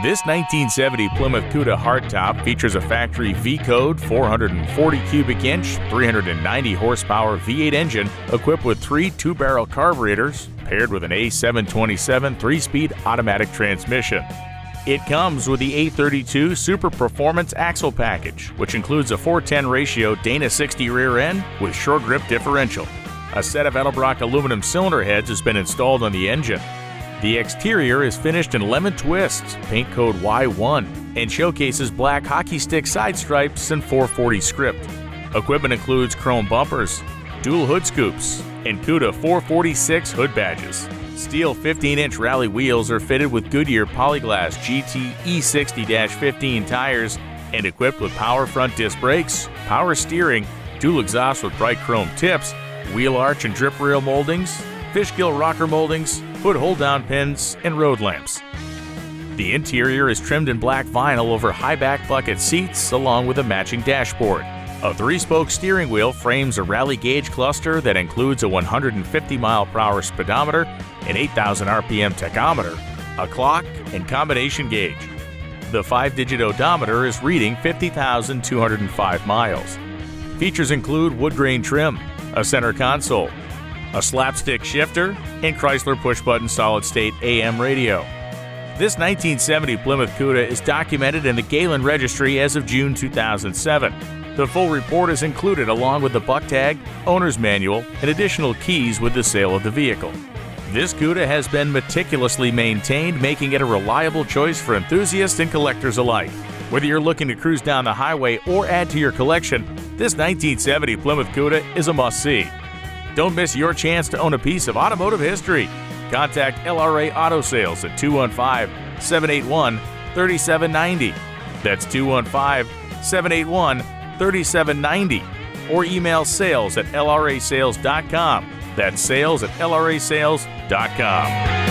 This 1970 Plymouth Cuda hardtop features a factory V-code 440 cubic inch, 390 horsepower V8 engine equipped with 3 two-barrel carburetors paired with an A727 3-speed automatic transmission. It comes with the A32 Super Performance Axle package, which includes a 4:10 ratio Dana 60 rear end with short grip differential. A set of Edelbrock aluminum cylinder heads has been installed on the engine. The exterior is finished in lemon twists, paint code Y1, and showcases black hockey stick side stripes and 440 script. Equipment includes chrome bumpers, dual hood scoops, and Cuda 446 hood badges. Steel 15-inch Rallye wheels are fitted with Goodyear Polyglas GT E60-15 tires and equipped with power front disc brakes, power steering, dual exhaust with bright chrome tips, wheel arch and drip rail moldings, fish gill rocker moldings, hood hold-down pins, and road lamps. The interior is trimmed in black vinyl over high-back bucket seats along with a matching dashboard. A 3-spoke steering wheel frames a Rallye gauge cluster that includes a 150 mph speedometer, an 8,000 RPM tachometer, a clock, and combination gauge. The 5-digit odometer is reading 50,205 miles. Features include woodgrain trim, a center console, a slapstick shifter, and Chrysler push-button solid-state AM radio. This 1970 Plymouth Cuda is documented in the Galen Registry as of June 2007. The full report is included along with the buck tag, owner's manual, and additional keys with the sale of the vehicle. This Cuda has been meticulously maintained, making it a reliable choice for enthusiasts and collectors alike. Whether you're looking to cruise down the highway or add to your collection, this 1970 Plymouth Cuda is a must-see. Don't miss your chance to own a piece of automotive history. Contact LRA Auto Sales at 215-781-3790. That's 215-781-3790. Or email sales@lrasales.com. That's sales@lrasales.com.